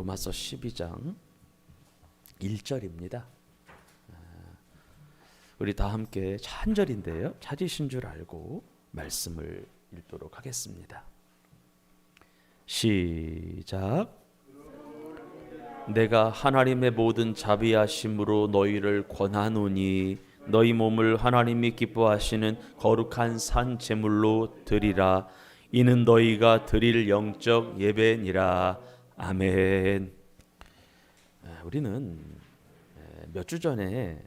로마서 12장 1절입니다. 우리 다 함께 한 절인데요. 찾으신 줄 알고 말씀을 읽도록 하겠습니다. 시작. 내가 하나님의 모든 자비하심으로 너희를 권하노니 너희 몸을 하나님이 기뻐하시는 거룩한 산 제물로 드리라. 이는 너희가 드릴 영적 예배니라. 아멘. 우리는 몇 주 전에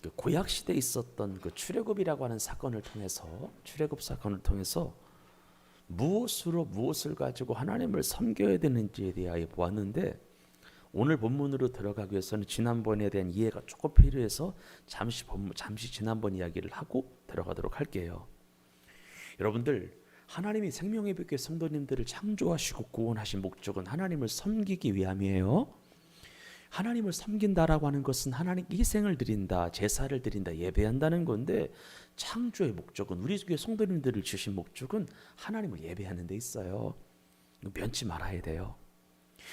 그 구약 시대에 있었던 그 출애굽이라고 하는 사건을 통해서 무엇으로 무엇을 가지고 하나님을 섬겨야 되는지에 대하여 보았는데, 오늘 본문으로 들어가기 위해서는 지난번에 대한 이해가 조금 필요해서 잠시 지난번 이야기를 하고 들어가도록 할게요. 여러분들, 하나님이 생명의 빛교회 성도님들을 창조하시고 구원하신 목적은 하나님을 섬기기 위함이에요. 하나님을 섬긴다라고 하는 것은 하나님께 희생을 드린다, 제사를 드린다, 예배한다는 건데, 창조의 목적은, 우리 교회 성도님들을 주신 목적은 하나님을 예배하는 데 있어요. 변치 말아야 돼요.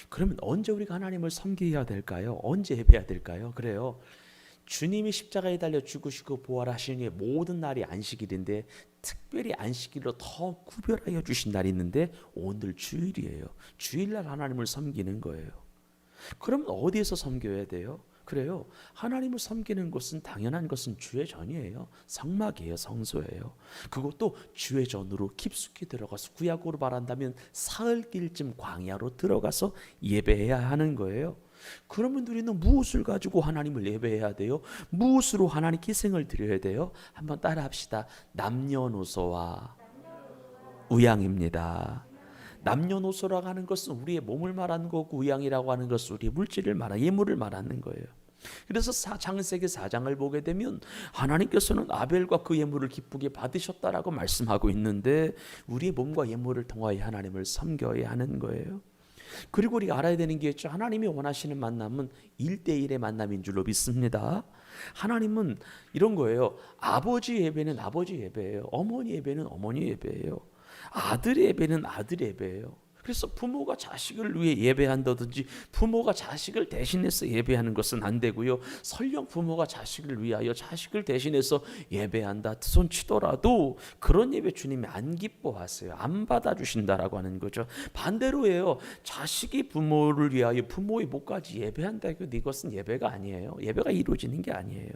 그러면 언제 우리가 하나님을 섬겨야 될까요? 언제 예배해야 될까요? 그래요. 주님이 십자가에 달려 죽으시고 부활하신 후에 모든 날이 안식일인데, 특별히 안식일로 더 구별하여 주신 날이 있는데 오늘 주일이에요. 주일날 하나님을 섬기는 거예요. 그럼 어디에서 섬겨야 돼요? 그래요. 하나님을 섬기는 것은 당연한 것은 주의 전이에요. 성막이에요. 성소예요. 그것도 주의 전으로 깊숙이 들어가서, 구약으로 말한다면 사흘길쯤 광야로 들어가서 예배해야 하는 거예요. 그러면 우리는 무엇을 가지고 하나님을 예배해야 돼요? 무엇으로 하나님께 희생을 드려야 돼요? 한번 따라 합시다. 남녀노소와 우양입니다. 남녀노소라고 하는 것은 우리의 몸을 말하는 거고, 우양이라고 하는 것은 우리의 물질을 말하는, 예물을 말하는 거예요. 그래서 창세기 4장을 보게 되면 하나님께서는 아벨과 그 예물을 기쁘게 받으셨다라고 말씀하고 있는데, 우리의 몸과 예물을 통하여 하나님을 섬겨야 하는 거예요. 그리고 우리가 알아야 되는 게 있죠. 하나님이 원하시는 만남은 1대1의 만남인 줄로 믿습니다. 하나님은 이런 거예요. 아버지 예배는 아버지 예배예요. 어머니 예배는 어머니 예배예요. 아들의 예배는 아들의 예배예요. 그래서 부모가 자식을 위해 예배한다든지 부모가 자식을 대신해서 예배하는 것은 안 되고요. 설령 부모가 자식을 위하여 자식을 대신해서 예배한다 손치더라도 그런 예배 주님이 안 기뻐하세요. 안 받아주신다라고 하는 거죠. 반대로예요. 자식이 부모를 위하여 부모의 목까지 예배한다, 이것은 예배가 아니에요. 예배가 이루어지는 게 아니에요.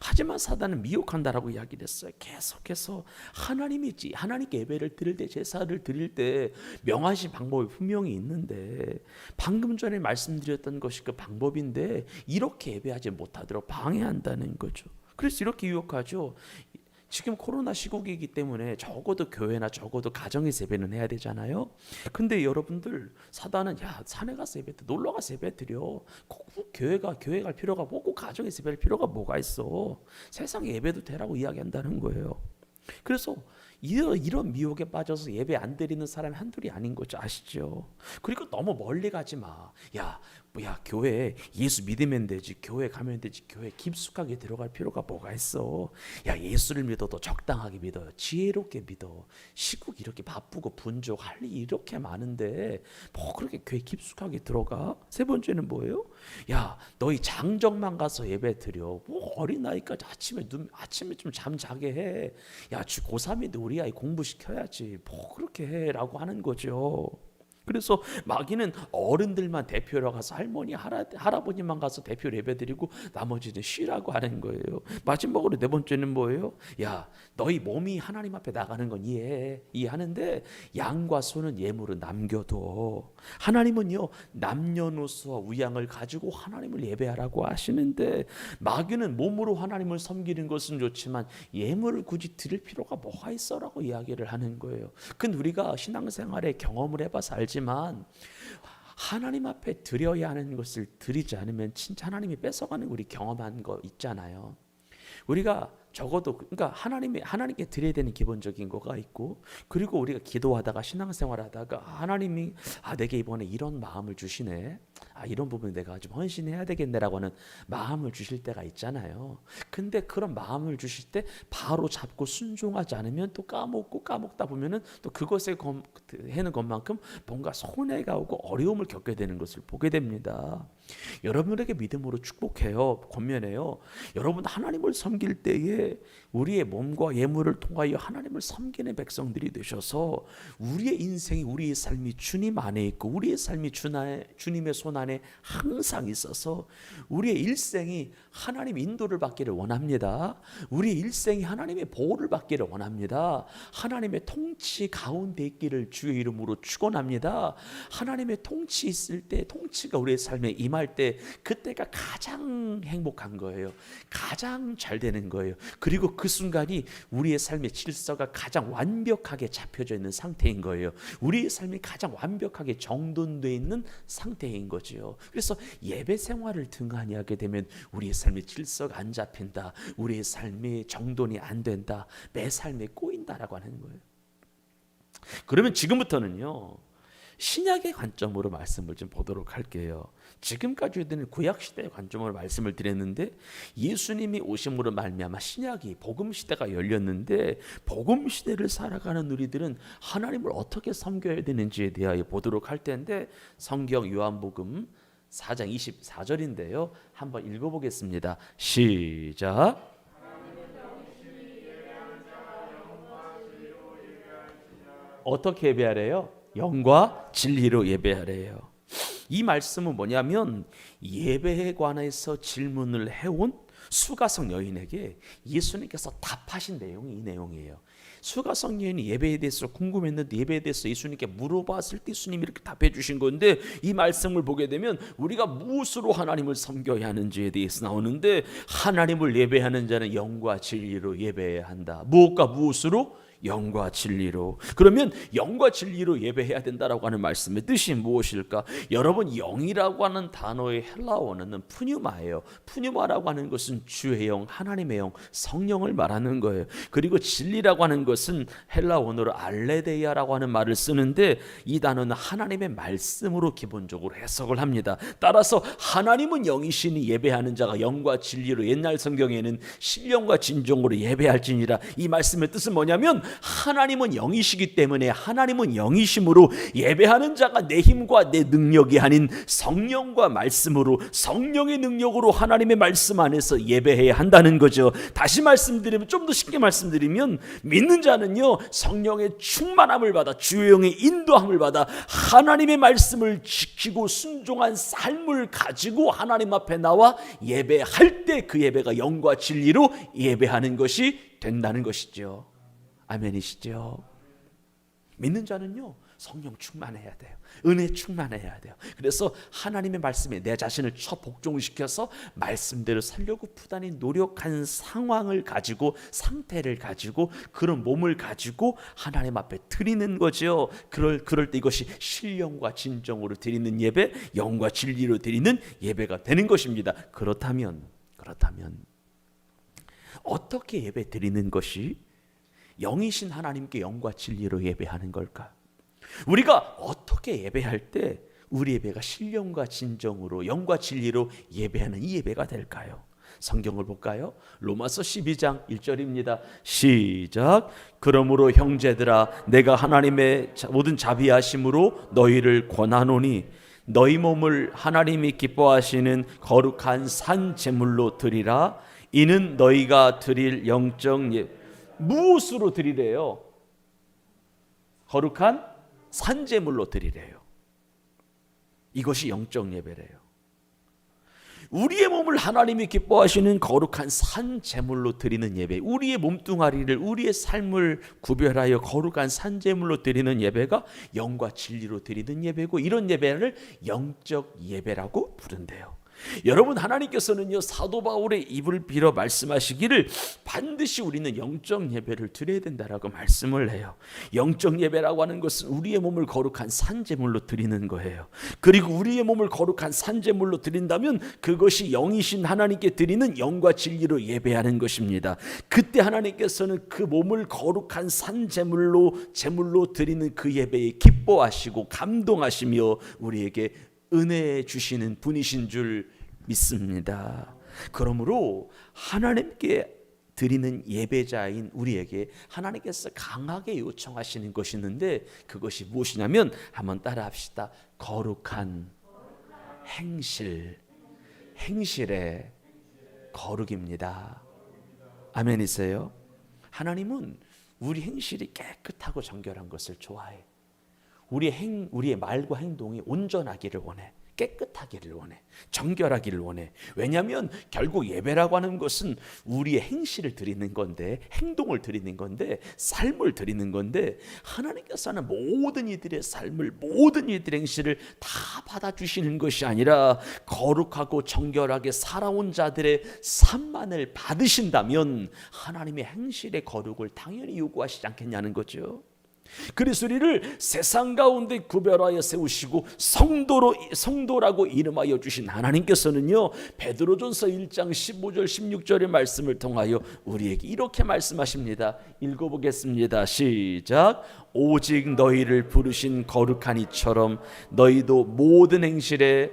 하지만 사단은 미혹한다라고 이야기를 했어요. 계속해서 하나님께 예배를 드릴 때, 제사를 드릴 때 명하신 방법이 분명히 있는데, 방금 전에 말씀드렸던 것이 그 방법인데 이렇게 예배하지 못하도록 방해한다는 거죠. 그래서 이렇게 유혹하죠. 지금 코로나 시국이기 때문에 적어도 교회나 적어도 가정에서 예배는 해야 되잖아요. 근데 여러분들, 사단은 산에 가서 예배 드려, 놀러 가서 예배 드려. 꼭 교회 갈 필요가 뭐고 가정에서 예배할 필요가 뭐가 있어. 세상에 예배도 되라고 이야기한다는 거예요. 그래서 이런 미혹에 빠져서 예배 안 드리는 사람이 한둘이 아닌 거죠. 아시죠? 그리고 너무 멀리 가지 마. 교회 예수 믿으면 되지, 교회 가면 되지, 교회 깊숙하게 들어갈 필요가 뭐가 있어. 예수를 믿어도 적당하게 믿어요. 지혜롭게 믿어. 시국 이렇게 바쁘고 분주하고 할 일이 이렇게 많은데 뭐 그렇게 교회 깊숙하게 들어가? 세 번째는 뭐예요? 너희 장정만 가서 예배 드려. 뭐 어린아이까지 아침에 좀 잠 자게 해. 고3인데 우리 아이 공부시켜야지. 뭐 그렇게 해 라고 하는 거죠. 그래서 마귀는 어른들만 대표로 가서 할머니 할아버지만 가서 대표로 예배드리고 나머지는 쉬라고 하는 거예요. 마지막으로 네 번째는 뭐예요? 너희 몸이 하나님 앞에 나가는 건 이해하는데 양과 소는 예물은 남겨둬. 하나님은요, 남녀노소와 우양을 가지고 하나님을 예배하라고 하시는데, 마귀는 몸으로 하나님을 섬기는 것은 좋지만 예물을 굳이 드릴 필요가 뭐가 있어라고 이야기를 하는 거예요. 근데 우리가 신앙생활에 경험을 해봐서 알지만, 하나님 앞에 드려야 하는 것을 드리지 않으면 진짜 하나님이 뺏어가는 거 우리 경험한 거 있잖아요. 우리가 적어도 그러니까 하나님께 드려야 되는 기본적인 거가 있고, 그리고 우리가 기도하다가 신앙생활하다가 하나님이 내게 이번에 이런 마음을 주시네, 이런 부분에 내가 좀 헌신해야 되겠네라고 하는 마음을 주실 때가 있잖아요. 근데 그런 마음을 주실 때 바로 잡고 순종하지 않으면 또 까먹다 보면은 또 그것에 해는 것만큼 뭔가 손해가 오고 어려움을 겪게 되는 것을 보게 됩니다. 여러분에게 믿음으로 축복해요, 권면해요. 여러분 하나님을 섬길 때에 우리의 몸과 예물을 통하여 하나님을 섬기는 백성들이 되셔서 우리의 인생이, 우리의 삶이 주님 안에 있고 우리의 삶이 주님의 손 안에 항상 있어서 우리의 일생이 하나님 인도를 받기를 원합니다. 우리의 일생이 하나님의 보호를 받기를 원합니다. 하나님의 통치 가운데 있기를 주의 이름으로 축원합니다. 하나님의 통치 있을 때, 통치가 우리의 삶에 임할 때 그때가 가장 행복한 거예요. 가장 잘 되는 거예요. 그리고 그 순간이 우리의 삶의 질서가 가장 완벽하게 잡혀져 있는 상태인 거예요. 우리의 삶이 가장 완벽하게 정돈되어 있는 상태인 거죠. 그래서 예배 생활을 등한히 하게 되면 우리의 삶의 질서가 안 잡힌다, 우리의 삶의 정돈이 안 된다, 내 삶에 꼬인다라고 하는 거예요. 그러면 지금부터는요, 신약의 관점으로 말씀을 좀 보도록 할게요. 지금까지 우리는 구약시대의 관점으로 말씀을 드렸는데, 예수님이 오심으로 말미암아 신약이 복음시대가 열렸는데, 복음시대를 살아가는 우리들은 하나님을 어떻게 섬겨야 되는지에 대하여 보도록 할 텐데, 성경 요한복음 4장 24절인데요 한번 읽어보겠습니다. 시작. 어떻게 예배하래요? 영과 진리로 예배하래요. 이 말씀은 뭐냐면, 예배에 관해서 질문을 해온 수가성 여인에게 예수님께서 답하신 내용이 이 내용이에요. 수가성 여인이 예배에 대해서 궁금했는데 예배에 대해서 예수님께 물어봤을 때 예수님이 이렇게 답해 주신 건데, 이 말씀을 보게 되면 우리가 무엇으로 하나님을 섬겨야 하는지에 대해서 나오는데, 하나님을 예배하는 자는 영과 진리로 예배해야 한다. 무엇과 무엇으로? 영과 진리로. 그러면 영과 진리로 예배해야 된다라고 하는 말씀의 뜻이 무엇일까? 여러분, 영이라고 하는 단어의 헬라 원어는 푸뉴마예요. 푸뉴마라고 하는 것은 주의 영, 하나님의 영, 성령을 말하는 거예요. 그리고 진리라고 하는 것은 헬라 원어로 알레데이아라고 하는 말을 쓰는데, 이 단어는 하나님의 말씀으로 기본적으로 해석을 합니다. 따라서 하나님은 영이시니 예배하는 자가 영과 진리로, 옛날 성경에는 신령과 진정으로 예배할지니라. 이 말씀의 뜻은 뭐냐면, 하나님은 영이시기 때문에, 하나님은 영이심으로 예배하는 자가 내 힘과 내 능력이 아닌 성령과 말씀으로, 성령의 능력으로 하나님의 말씀 안에서 예배해야 한다는 거죠. 다시 말씀드리면, 좀 더 쉽게 말씀드리면, 믿는 자는요, 성령의 충만함을 받아, 주의 영의 인도함을 받아 하나님의 말씀을 지키고 순종한 삶을 가지고 하나님 앞에 나와 예배할 때 그 예배가 영과 진리로 예배하는 것이 된다는 것이죠. 아멘이시죠? 믿는 자는요, 성령 충만해야 돼요. 은혜 충만해야 돼요. 그래서 하나님의 말씀에 내 자신을 복종시켜서 말씀대로 살려고 부단히 노력한 상황을 가지고, 상태를 가지고, 그런 몸을 가지고 하나님 앞에 드리는 거죠. 그럴 때 이것이 신령과 진정으로 드리는 예배, 영과 진리로 드리는 예배가 되는 것입니다. 그렇다면 어떻게 예배 드리는 것이 영이신 하나님께 영과 진리로 예배하는 걸까? 우리가 어떻게 예배할 때 우리 예배가 신령과 진정으로, 영과 진리로 예배하는 이 예배가 될까요? 성경을 볼까요? 로마서 12장 1절입니다. 시작. 그러므로 형제들아, 내가 하나님의 모든 자비하심으로 너희를 권하노니 너희 몸을 하나님이 기뻐하시는 거룩한 산 제물로 드리라. 이는 너희가 드릴 영적 예배. 무엇으로 드리래요? 거룩한 산제물로 드리래요. 이것이 영적 예배래요. 우리의 몸을 하나님이 기뻐하시는 거룩한 산제물로 드리는 예배, 우리의 몸뚱아리를, 우리의 삶을 구별하여 거룩한 산제물로 드리는 예배가 영과 진리로 드리는 예배고, 이런 예배를 영적 예배라고 부른대요. 여러분, 하나님께서는요 사도 바울의 입을 빌어 말씀하시기를 반드시 우리는 영적 예배를 드려야 된다라고 말씀을 해요. 영적 예배라고 하는 것은 우리의 몸을 거룩한 산제물로 드리는 거예요. 그리고 우리의 몸을 거룩한 산제물로 드린다면 그것이 영이신 하나님께 드리는 영과 진리로 예배하는 것입니다. 그때 하나님께서는 그 몸을 거룩한 산제물로 제물로 드리는 그 예배에 기뻐하시고 감동하시며 우리에게 은혜 주시는 분이신 줄 믿습니다. 그러므로 하나님께 드리는 예배자인 우리에게 하나님께서 강하게 요청하시는 것이 있는데 그것이 무엇이냐면 한번 따라합시다. 거룩한 행실의 거룩입니다. 아멘이세요? 하나님은 우리 행실이 깨끗하고 정결한 것을 좋아해. 우리의 말과 행동이 온전하기를 원해. 깨끗하기를 원해. 정결하기를 원해. 왜냐하면 결국 예배라고 하는 것은 우리의 행실을 드리는 건데, 행동을 드리는 건데, 삶을 드리는 건데, 하나님께서는 모든 이들의 삶을, 모든 이들의 행실을 다 받아주시는 것이 아니라 거룩하고 정결하게 살아온 자들의 삶만을 받으신다면 하나님의 행실의 거룩을 당연히 요구하시지 않겠냐는 거죠. 그래서 우리를 세상 가운데 구별하여 세우시고 성도라고 이름하여 주신 하나님께서는요 베드로전서 1장 15절 16절의 말씀을 통하여 우리에게 이렇게 말씀하십니다. 읽어보겠습니다. 시작. 오직 너희를 부르신 거룩한 이처럼 너희도 모든 행실에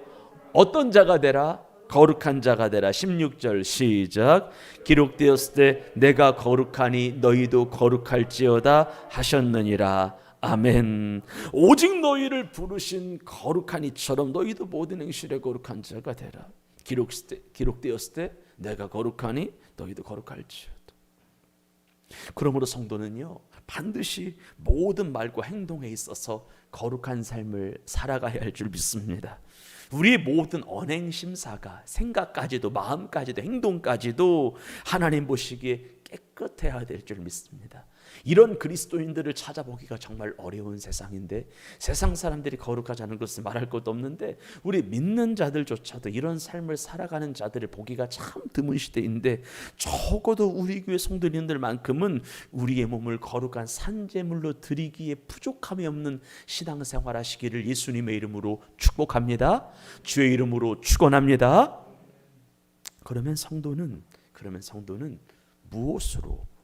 어떤 자가 되라? 거룩한 자가 되라. 16절 시작. 기록되었을 때 내가 거룩하니 너희도 거룩할지어다 하셨느니라. 아멘. 오직 너희를 부르신 거룩한 이처럼 너희도 모든 행실에 거룩한 자가 되라. 기록되었을 때 내가 거룩하니 너희도 거룩할지어다. 그러므로 성도는요 반드시 모든 말과 행동에 있어서 거룩한 삶을 살아가야 할 줄 믿습니다. 우리의 모든 언행심사가 생각까지도 마음까지도 행동까지도 하나님 보시기에 깨끗해야 될 줄 믿습니다. 이런 그리스도인들을 찾아보기가 정말 어려운 세상인데 세상 사람들이 거룩하지 않은 것은 말할 것도 없는데 우리 믿는 자들조차도 이런 삶을 살아가는 자들을 보기가 참 드문 시대인데 적어도 우리 교회 성도님들만큼은 우리의 몸을 거룩한 산제물로 드리기에 부족함이 없는 신앙생활 하시기를 예수님의 이름으로 축복합니다. 주의 이름으로 축원합니다. 그러면 성도는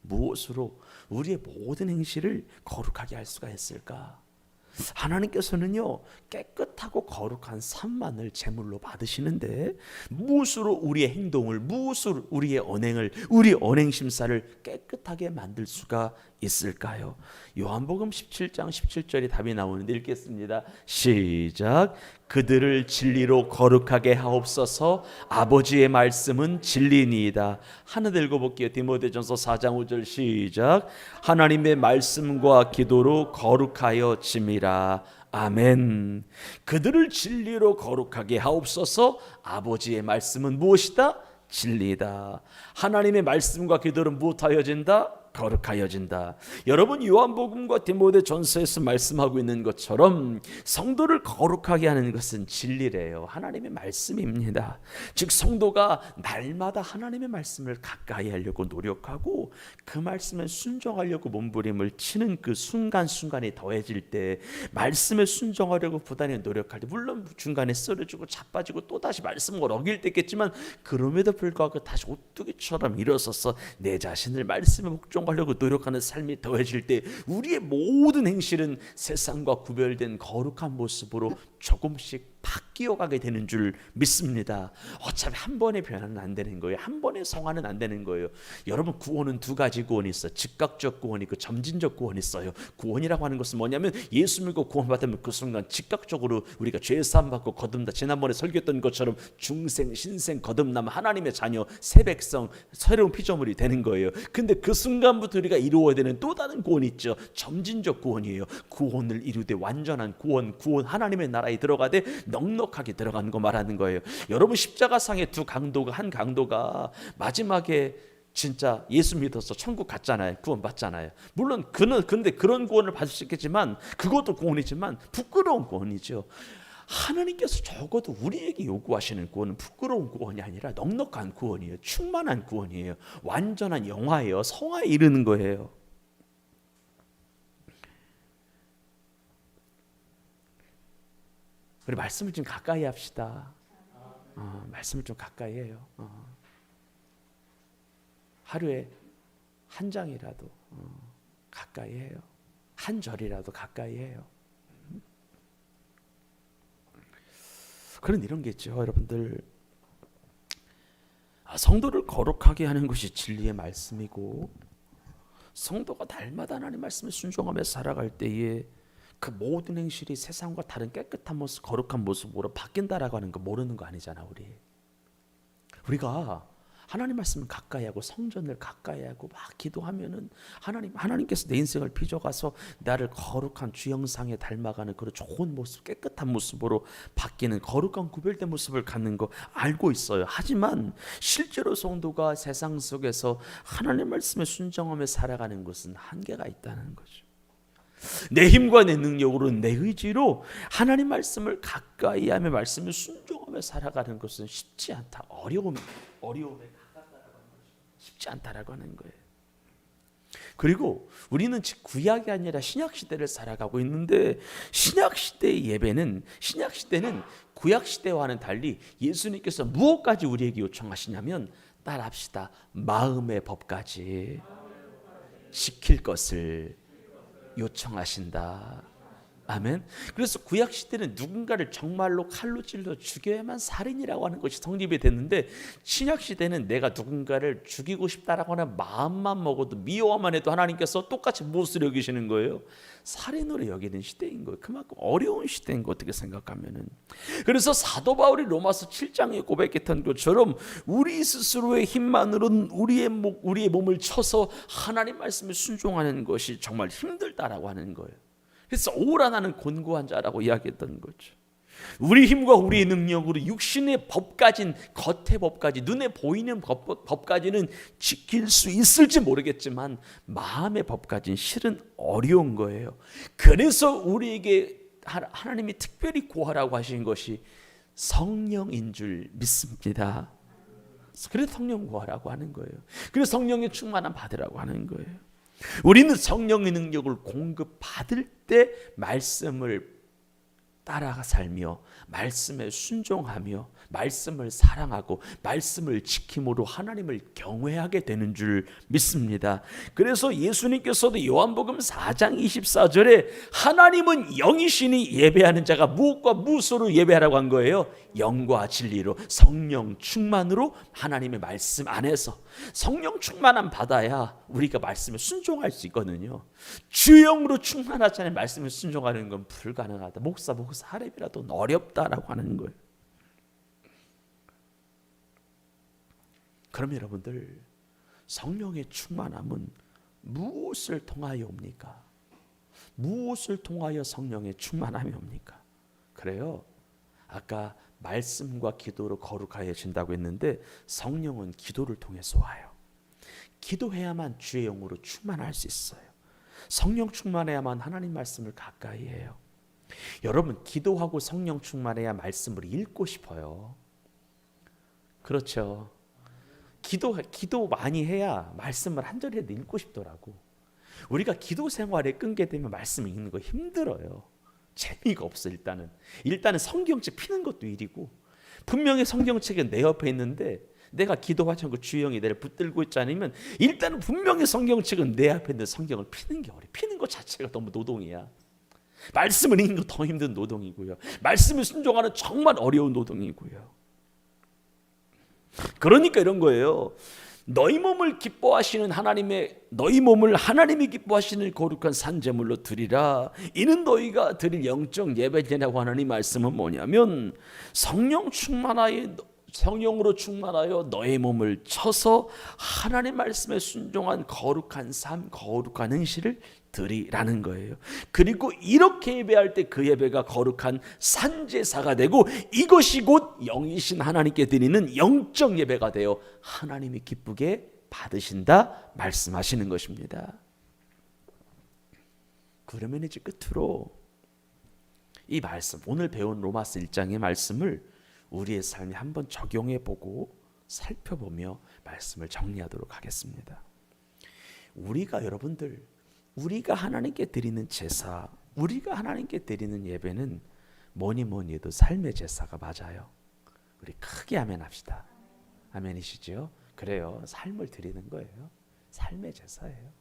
무엇으로 우리의 모든 행실을 거룩하게 할 수가 있을까? 하나님께서는요 깨끗하고 거룩한 삶만을 제물로 받으시는데 무엇으로 우리의 행동을, 무엇으로 우리의 언행을, 우리의 언행심사를 깨끗하게 만들 수가 있을까요? 요한복음 17장 17절에 답이 나오는데 읽겠습니다. 시작. 그들을 진리로 거룩하게 하옵소서. 아버지의 말씀은 진리니이다. 하나 더 읽어볼게요. 디모데전서 4장 5절 시작. 하나님의 말씀과 기도로 거룩하여 짐이라. 아멘. 그들을 진리로 거룩하게 하옵소서. 아버지의 말씀은 무엇이다? 진리다. 하나님의 말씀과 기도는 무엇하여진다? 거룩하여진다. 여러분 요한복음과 디모데전서에서 말씀하고 있는 것처럼 성도를 거룩하게 하는 것은 진리래요. 하나님의 말씀입니다. 즉 성도가 날마다 하나님의 말씀을 가까이 하려고 노력하고 그 말씀에 순종하려고 몸부림을 치는 그 순간순간이 더해질 때 말씀에 순종하려고 부단히 노력할 때 물론 중간에 쓰러지고 자빠지고 또다시 말씀을 어길 때 있겠지만 그럼에도 불구하고 다시 오뚜기처럼 일어서서 내 자신을 말씀에 복종 하려고 노력하는 삶이 더해질 때 우리의 모든 행실은 세상과 구별된 거룩한 모습으로 조금씩 바뀌어가게 되는 줄 믿습니다. 어차피 한 번의 변화는 안 되는 거예요. 한 번의 성화는 안 되는 거예요. 여러분 구원은 두 가지 구원이 있어요. 즉각적 구원이 있고 점진적 구원이 있어요. 구원이라고 하는 것은 뭐냐면 예수 믿고 구원받으면 그 순간 즉각적으로 우리가 죄 사함 받고 거듭나 지난번에 설교했던 것처럼 중생 신생 거듭남 하나님의 자녀 새 백성 새로운 피조물이 되는 거예요. 근데 그 순간부터 우리가 이루어야 되는 또 다른 구원이 있죠. 점진적 구원이에요. 구원을 이루되 완전한 구원 하나님의 나라에 들어가되 넉넉하게 들어가는 거 말하는 거예요. 여러분 십자가상의 두 강도가 한 강도가 마지막에 진짜 예수 믿어서 천국 갔잖아요. 구원 받잖아요. 물론 근데 그런 구원을 받을 수 있겠지만 그것도 구원이지만 부끄러운 구원이죠. 하나님께서 적어도 우리에게 요구하시는 구원은 부끄러운 구원이 아니라 넉넉한 구원이에요. 충만한 구원이에요. 완전한 영화예요. 성화에 이르는 거예요. 우리 말씀을 좀 가까이 합시다. 말씀을 좀 가까이 해요. 하루에 한 장이라도 가까이 해요. 한 절이라도 가까이 해요. 그런 이런 게 있죠, 여러분들. 성도를 거룩하게 하는 것이 진리의 말씀이고, 성도가 날마다 하나님 말씀에 순종하며 살아갈 때에 그 모든 행실이 세상과 다른 깨끗한 모습, 거룩한 모습으로 바뀐다라고 하는 거 모르는 거 아니잖아. 우리가 하나님 말씀을 가까이 하고 성전을 가까이 하고 막 기도하면은 하나님께서 내 인생을 빚어가서 나를 거룩한 주 형상에 닮아가는 그런 좋은 모습, 깨끗한 모습으로 바뀌는 거룩한 구별된 모습을 갖는 거 알고 있어요. 하지만 실제로 성도가 세상 속에서 하나님 말씀에 순종하며 살아가는 것은 한계가 있다는 거죠. 내 힘과 내 능력으로, 내 의지로 하나님 말씀을 가까이 하며 말씀을 순종하며 살아가는 것은 쉽지 않다. 어려움에 가깝다라고 하는 거죠. 쉽지 않다라고 하는 거예요. 그리고 우리는 구약이 아니라 신약 시대를 살아가고 있는데, 신약 시대의 예배는, 신약 시대는 구약 시대와는 달리 예수님께서 무엇까지 우리에게 요청하시냐면, 따라합시다. 마음의 법까지 지킬 것을 요청하신다. 아멘. 그래서 구약 시대는 누군가를 정말로 칼로 찔러 죽여야만 살인이라고 하는 것이 성립이 됐는데, 신약 시대는 내가 누군가를 죽이고 싶다라고 하는 마음만 먹어도, 미워만 해도 하나님께서 똑같이 무엇을 여기시는 거예요? 살인으로 여기는 시대인 거예요. 그만큼 어려운 시대인 거 어떻게 생각하면은. 그래서 사도 바울이 로마서 7장에 고백했던 것처럼 우리 스스로의 힘만으로는 우리의 몸을 쳐서 하나님 말씀에 순종하는 것이 정말 힘들다라고 하는 거예요. 그래서 오라 나는 곤고한 자라고 이야기했던 거죠. 우리 힘과 우리의 능력으로 육신의 법까지는, 겉의 법까지, 눈에 보이는 법까지는 지킬 수 있을지 모르겠지만 마음의 법까지는 실은 어려운 거예요. 그래서 우리에게 하나님이 특별히 구하라고 하신 것이 성령인 줄 믿습니다. 그래서 성령 구하라고 하는 거예요. 그래서 성령의 충만함 받으라고 하는 거예요. 우리는 성령의 능력을 공급받을 때 말씀을 따라가 살며, 말씀에 순종하며, 말씀을 사랑하고 말씀을 지킴으로 하나님을 경외하게 되는 줄 믿습니다. 그래서 예수님께서도 요한복음 4장 24절에 하나님은 영이시니 예배하는 자가 무엇과 무엇으로 예배하라고 한 거예요? 영과 진리로, 성령 충만으로 하나님의 말씀 안에서. 성령 충만함 받아야 우리가 말씀에 순종할 수 있거든요. 주의 영으로 충만하지 않은 말씀에 순종하는 건 불가능하다. 목사 하렘이라도 어렵다라고 하는 거예요. 그럼 여러분들, 성령의 충만함은 무엇을 통하여 옵니까? 무엇을 통하여 성령의 충만함이 옵니까? 그래요, 아까 말씀과 기도로 거룩하여진다고 했는데, 성령은 기도를 통해서 와요. 기도해야만 주의 영으로 충만할 수 있어요. 성령 충만해야만 하나님 말씀을 가까이 해요. 여러분, 기도하고 성령 충만해야 말씀을 읽고 싶어요. 그렇죠. 기도 많이 해야 말씀을 한 절이라도 읽고 싶더라고. 우리가 기도 생활에 끊게 되면 말씀 읽는 거 힘들어요. 재미가 없어. 일단은 성경책 피는 것도 일이고, 분명히 성경책은 내 옆에 있는데 내가 기도하지 않고 주의 영이 나를 붙들고 있지 않으면, 일단은 분명히 성경책은 내 앞에 있는데 성경을 피는 게 어려워. 피는 것 자체가 너무 노동이야. 말씀을 읽는 거 더 힘든 노동이고요. 말씀을 순종하는 정말 어려운 노동이고요. 그러니까 이런 거예요. 너희 몸을 하나님이 기뻐하시는 거룩한 산제물로 드리라. 이는 너희가 드릴 영적 예배제라고 하나님 말씀은 뭐냐면, 성령으로 충만하여 너의 몸을 쳐서 하나님 말씀에 순종한 거룩한 삶, 거룩한 행실을 드리라는 거예요. 그리고 이렇게 예배할 때 그 예배가 거룩한 산제사가 되고, 이것이 곧 영이신 하나님께 드리는 영적 예배가 되어 하나님이 기쁘게 받으신다 말씀하시는 것입니다. 그러면 이제 끝으로 이 말씀, 오늘 배운 로마서 1장의 말씀을 우리의 삶에 한번 적용해 보고 살펴보며 말씀을 정리하도록 하겠습니다. 우리가 하나님께 드리는 제사, 우리가 하나님께 드리는 예배는 뭐니 해도 삶의 제사가 맞아요. 우리 크게 아멘 합시다. 아멘이시죠? 그래요. 삶을 드리는 거예요. 삶의 제사예요.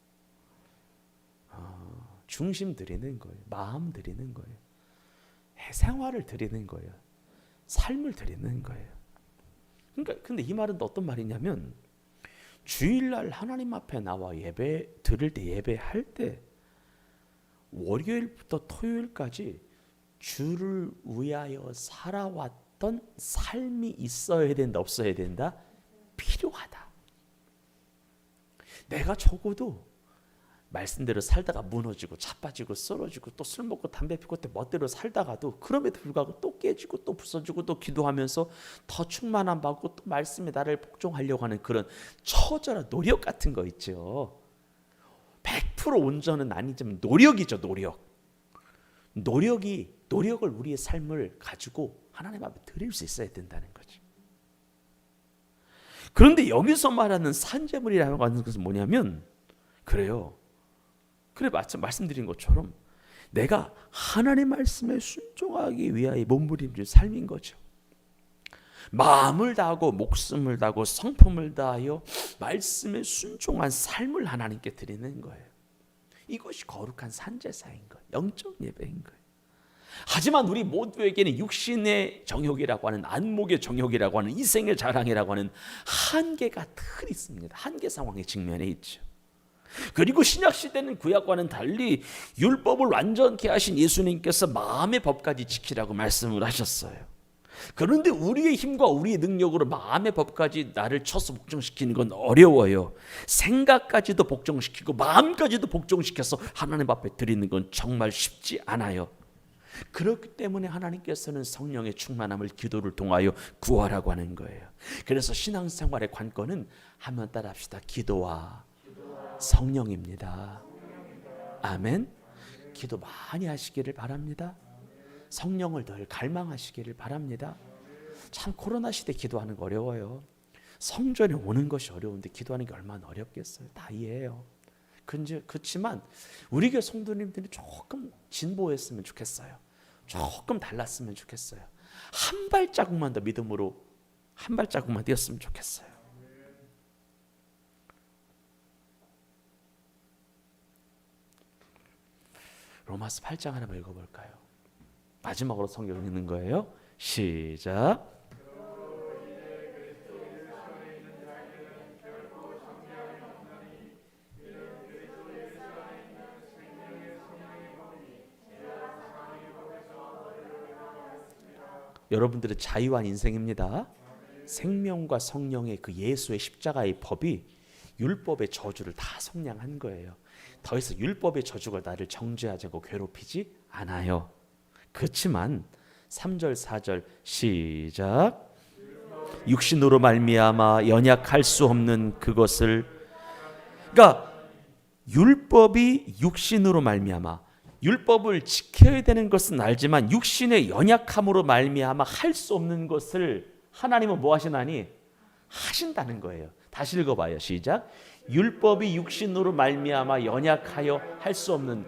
중심 드리는 거예요. 마음 드리는 거예요. 생활을 드리는 거예요. 삶을 드리는 거예요. 그러니까 근데 이 말은 어떤 말이냐면 주일날 하나님 앞에 나와 예배 드릴 때, 예배할 때 월요일부터 토요일까지 주를 위하여 살아왔던 삶이 있어야 된다, 없어야 된다? 필요하다. 내가 적어도 말씀대로 살다가 무너지고 자빠지고 쓰러지고 또 술 먹고 담배 피고 또 멋대로 살다가도 그럼에도 불구하고 또 깨지고 또 부서지고 또 기도하면서 더 충만함 받고 또 말씀에 나를 복종하려고 하는 그런 처절한 노력 같은 거 있죠. 100% 온전은 아니지만 노력이죠. 노력을 우리의 삶을 가지고 하나님 앞에 드릴 수 있어야 된다는 거죠. 그런데 여기서 말하는 산제물이라고 하는 것은 뭐냐면 그래요. 그래 말씀드린 것처럼 내가 하나님의 말씀에 순종하기 위하여 몸부림질 삶인 거죠. 마음을 다하고 목숨을 다하고 성품을 다하여 말씀에 순종한 삶을 하나님께 드리는 거예요. 이것이 거룩한 산제사인 거예요. 영적 예배인 거예요. 하지만 우리 모두에게는 육신의 정욕이라고 하는, 안목의 정욕이라고 하는, 이생의 자랑이라고 하는 한계가 늘 있습니다. 한계 상황에 직면해 있죠. 그리고 신약시대는 구약과는 달리 율법을 완전케 하신 예수님께서 마음의 법까지 지키라고 말씀을 하셨어요. 그런데 우리의 힘과 우리의 능력으로 마음의 법까지 나를 쳐서 복종시키는 건 어려워요. 생각까지도 복종시키고 마음까지도 복종시켜서 하나님 앞에 드리는 건 정말 쉽지 않아요. 그렇기 때문에 하나님께서는 성령의 충만함을 기도를 통하여 구하라고 하는 거예요. 그래서 신앙생활의 관건은 한번 따라합시다. 기도와 성령입니다. 아멘. 기도 많이 하시기를 바랍니다. 성령을 늘 갈망하시기를 바랍니다. 참 코로나 시대 기도하는 거 어려워요. 성전에 오는 것이 어려운데 기도하는 게 얼마나 어렵겠어요. 다 이해해요. 그렇지만 우리 교회 성도님들이 조금 진보했으면 좋겠어요. 조금 달랐으면 좋겠어요. 한 발자국만 더 믿음으로 한 발자국만 뛰었으면 좋겠어요. 로마서 8장 하나 읽어볼까요? 마지막으로 성경 읽는 거예요. 시작. 여러분들의 자유한 인생입니다. 생명과 성령의 그 예수의 십자가의 법이 율법의 저주를 다 속량한 거예요. 더 이상 율법의 저주가 나를 정죄하지 않고 괴롭히지 않아요. 그렇지만 3절 4절 시작. 육신으로 말미암아 연약할 수 없는 그것을, 그러니까 율법이 육신으로 말미암아, 율법을 지켜야 되는 것은 알지만 육신의 연약함으로 말미암아 할 수 없는 것을 하나님은 뭐 하시나니? 하신다는 거예요. 다시 읽어봐요. 시작. 율법이 육신으로 말미암아 연약하여 할 수 없는,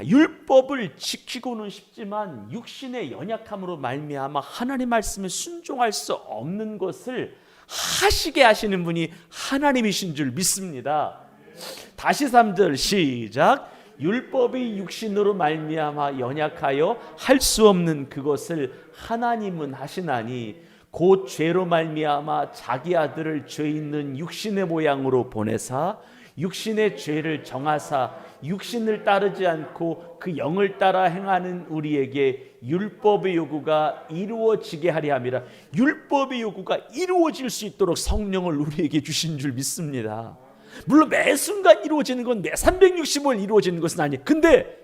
율법을 지키고는 싶지만 육신의 연약함으로 말미암아 하나님 말씀에 순종할 수 없는 것을 하시게 하시는 분이 하나님이신 줄 믿습니다. 다시 3절 시작. 율법이 육신으로 말미암아 연약하여 할 수 없는 그것을 하나님은 하시나니 곧 죄로 말미암아 자기 아들을 죄 있는 육신의 모양으로 보내사 육신의 죄를 정하사 육신을 따르지 않고 그 영을 따라 행하는 우리에게 율법의 요구가 이루어지게 하려 함이라. 율법의 요구가 이루어질 수 있도록 성령을 우리에게 주신 줄 믿습니다. 물론 매 순간 이루어지는 건 매 365일 이루어지는 것은 아니에요. 근데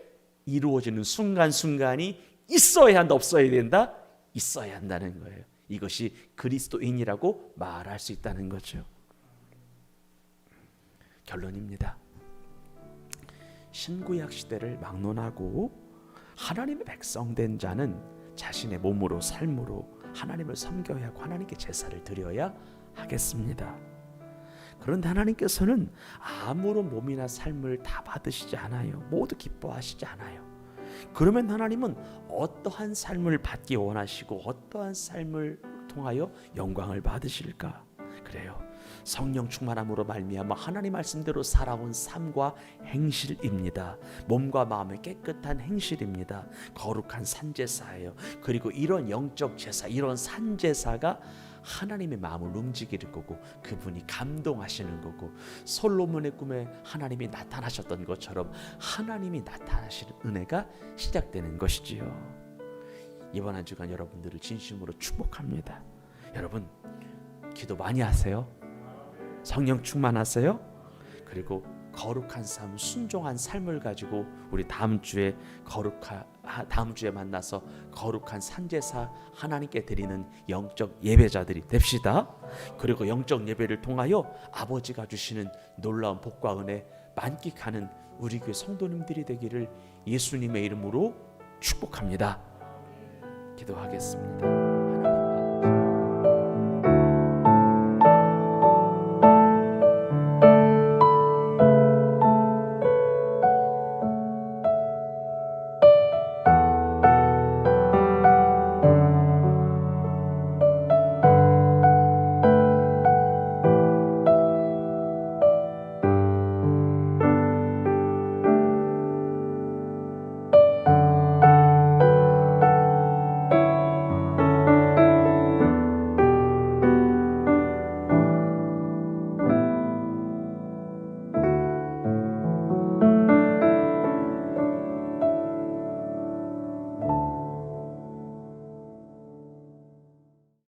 이루어지는 순간순간이 있어야 한다, 없어야 된다? 있어야 한다는 거예요. 이것이 그리스도인이라고 말할 수 있다는 거죠. 결론입니다. 신구약 시대를 막론하고 하나님의 백성 된 자는 자신의 몸으로 삶으로 하나님을 섬겨야 하고 하나님께 제사를 드려야 하겠습니다. 그런데 하나님께서는 아무런 몸이나 삶을 다 받으시지 않아요. 모두 기뻐하시지 않아요. 그러면 하나님은 어떠한 삶을 받기 원하시고 어떠한 삶을 통하여 영광을 받으실까? 그래요. 성령 충만함으로 말미암아 하나님 말씀대로 살아온 삶과 행실입니다. 몸과 마음의 깨끗한 행실입니다. 거룩한 산제사예요. 그리고 이런 영적 제사, 이런 산제사가 하나님의 마음을 움직일 거고 그분이 감동하시는 거고 솔로몬의 꿈에 하나님이 나타나셨던 것처럼 하나님이 나타나시는 은혜가 시작되는 것이지요. 이번 한 주간 여러분들을 진심으로 축복합니다. 여러분 기도 많이 하세요. 성령 충만하세요. 그리고 거룩한 삶, 순종한 삶을 가지고 우리 다음 주에 만나서 거룩한 산제사 하나님께 드리는 영적 예배자들이 됩시다. 그리고 영적 예배를 통하여 아버지가 주시는 놀라운 복과 은혜 만끽하는 우리 교회 성도님들이 되기를 예수님의 이름으로 축복합니다. 기도하겠습니다.